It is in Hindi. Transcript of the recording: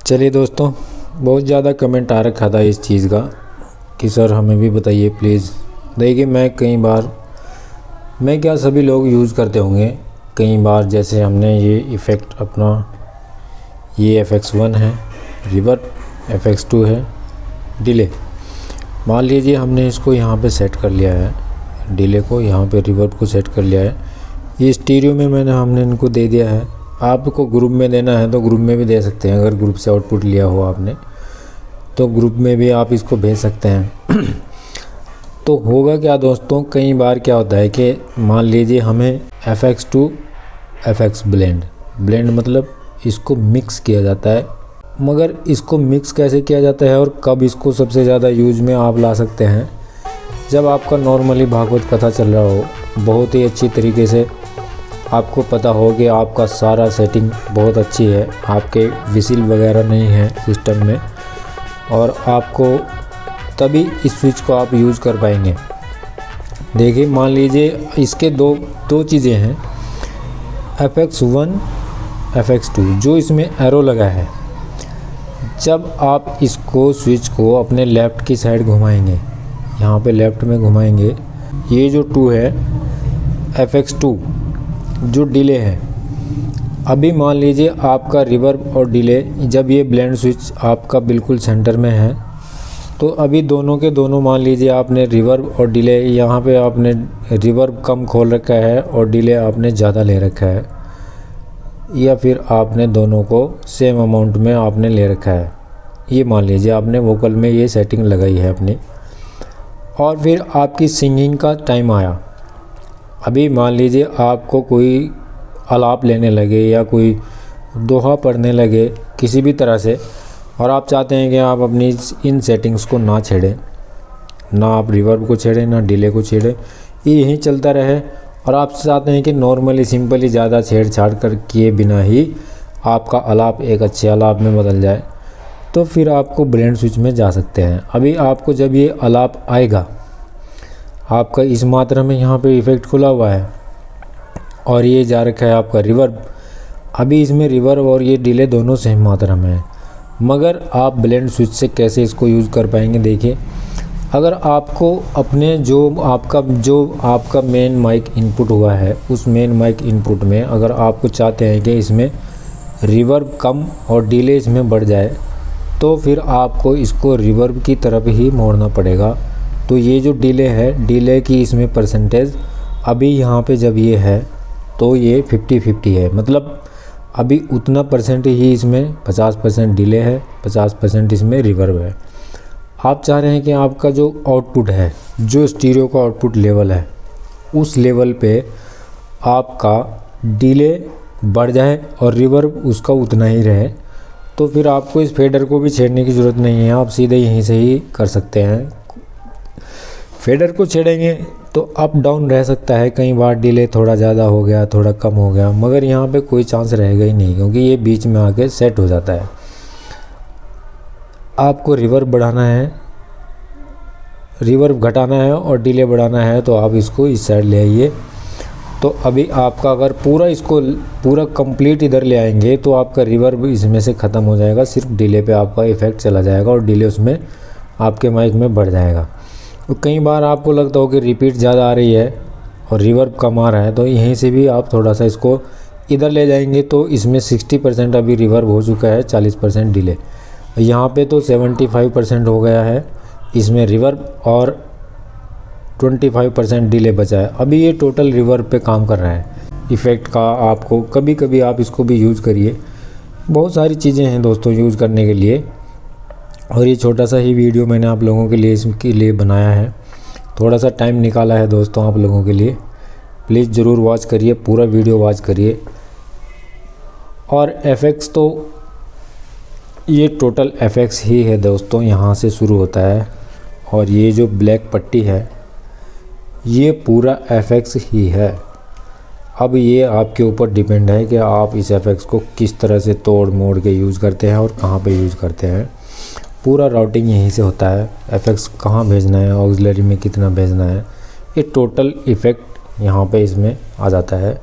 चलिए दोस्तों, बहुत ज़्यादा कमेंट आ रखा था इस चीज़ का कि सर हमें भी बताइए प्लीज़। देखिए, मैं क्या सभी लोग यूज़ करते होंगे कई बार। जैसे हमने ये इफ़ेक्ट अपना, ये FX1 है रिवर्ब, FX2 है डिले। मान लीजिए हमने इसको यहाँ पे सेट कर लिया है, डिले को यहाँ पे रिवर्ब को सेट कर लिया है। ये स्टीरियो में हमने इनको दे दिया है। आपको ग्रुप में देना है तो ग्रुप में भी दे सकते हैं। अगर ग्रुप से आउटपुट लिया हो आपने तो ग्रुप में भी आप इसको भेज सकते हैं। तो होगा क्या दोस्तों, कई बार क्या होता है कि मान लीजिए हमें FX2 FX ब्लेंड मतलब इसको मिक्स किया जाता है। मगर इसको मिक्स कैसे किया जाता है और कब इसको सबसे ज़्यादा यूज में आप ला सकते हैं, जब आपका नॉर्मली भागवत कथा चल रहा हो, बहुत ही अच्छी तरीके से आपको पता हो कि आपका सारा सेटिंग बहुत अच्छी है, आपके विसिल वगैरह नहीं है सिस्टम में, और आपको तभी इस स्विच को आप यूज़ कर पाएंगे। देखिए, मान लीजिए इसके दो चीज़ें हैं, FX1 FX2 जो इसमें एरो लगा है। जब आप इसको स्विच को अपने लेफ़्ट की साइड घुमाएंगे, यहाँ पे लेफ़्ट में घुमाएंगे, ये जो 2 है FX2 जो डिले है। अभी मान लीजिए आपका रिवर्ब और डिले, जब ये ब्लेंड स्विच आपका बिल्कुल सेंटर में है, तो अभी दोनों के दोनों मान लीजिए आपने रिवर्ब और डिले, यहाँ पे आपने रिवर्ब कम खोल रखा है और डिले आपने ज़्यादा ले रखा है, या फिर आपने दोनों को सेम अमाउंट में आपने ले रखा है। ये मान लीजिए आपने वोकल में ये सेटिंग लगाई है अपनी, और फिर आपकी सिंगिंग का टाइम आया। अभी मान लीजिए आपको कोई आलाप लेने लगे या कोई दोहा पढ़ने लगे किसी भी तरह से, और आप चाहते हैं कि आप अपनी इन सेटिंग्स को ना छेड़ें, ना आप रिवर्ब को छेड़ें ना डिले को छेड़ें, ये यहीं चलता रहे, और आप चाहते हैं कि नॉर्मली सिंपली ज़्यादा छेड़छाड़ कर किए बिना ही आपका आलाप एक अच्छे आलाप में बदल जाए, तो फिर आपको ब्लेंड स्विच में जा सकते हैं। अभी आपको जब ये आलाप आएगा, आपका इस मात्रा में यहाँ पे इफ़ेक्ट खुला हुआ है और ये जा रखा है आपका रिवर्ब। अभी इसमें रिवर्ब और ये डिले दोनों सेम मात्रा में है, मगर आप ब्लेंड स्विच से कैसे इसको यूज़ कर पाएंगे। देखिए, अगर आपको अपने जो आपका मेन माइक इनपुट हुआ है, उस मेन माइक इनपुट में अगर आपको चाहते हैं कि इसमें रिवर्ब कम और डिले इसमें बढ़ जाए, तो फिर आपको इसको रिवर्ब की तरफ ही मोड़ना पड़ेगा। तो ये जो डिले है, डिले की इसमें परसेंटेज अभी यहाँ पे जब ये है तो ये 50-50 है, मतलब अभी उतना परसेंट ही इसमें 50% डिले है, 50% इसमें रिवर्ब है। आप चाह रहे हैं कि आपका जो आउटपुट है, जो स्टीरियो का आउटपुट लेवल है, उस लेवल पे आपका डिले बढ़ जाए और रिवर्ब उसका उतना ही रहे, तो फिर आपको इस फेडर को भी छेड़ने की ज़रूरत नहीं है, आप सीधे यहीं से ही कर सकते हैं। फेडर को छेड़ेंगे तो अप डाउन रह सकता है, कई बार डिले थोड़ा ज़्यादा हो गया, थोड़ा कम हो गया, मगर यहाँ पे कोई चांस रहेगा ही नहीं, क्योंकि ये बीच में आके सेट हो जाता है। आपको रिवर्ब बढ़ाना है, रिवर्ब घटाना है और डिले बढ़ाना है, तो आप इसको इस साइड ले आइए। तो अभी आपका अगर पूरा कंप्लीट इधर ले आएंगे तो आपका रिवर्ब इसमें से ख़त्म हो जाएगा, सिर्फ डिले पे आपका इफ़ेक्ट चला जाएगा और डिले उसमें आपके माइक में बढ़ जाएगा। तो कई बार आपको लगता हो कि रिपीट ज़्यादा आ रही है और रिवर्ब कम आ रहा है, तो यहीं से भी आप थोड़ा सा इसको इधर ले जाएंगे, तो इसमें 60% अभी रिवर्ब हो चुका है, 40% डिले। यहाँ पे तो 75% हो गया है इसमें रिवर्ब और 25% डिले बचा है। अभी ये टोटल रिवर्ब पे काम कर रहा है इफ़ेक्ट का। आपको कभी कभी आप इसको भी यूज़ करिए, बहुत सारी चीज़ें हैं दोस्तों यूज़ करने के लिए, और ये छोटा सा ही वीडियो मैंने आप लोगों के लिए इसके लिए बनाया है। थोड़ा सा टाइम निकाला है दोस्तों आप लोगों के लिए, प्लीज़ ज़रूर वॉच करिए, पूरा वीडियो वॉच करिए। और FX तो ये टोटल FX ही है दोस्तों, यहाँ से शुरू होता है, और ये जो ब्लैक पट्टी है ये पूरा FX ही है। अब ये आपके ऊपर डिपेंड है कि आप इस FX को किस तरह से तोड़ मोड़ के यूज़ करते हैं और कहाँ पे यूज़ करते हैं। पूरा राउटिंग यहीं से होता है, FX कहाँ भेजना है, ऑक्सिलरी में कितना भेजना है, ये टोटल इफ़ेक्ट यहाँ पे इसमें आ जाता है।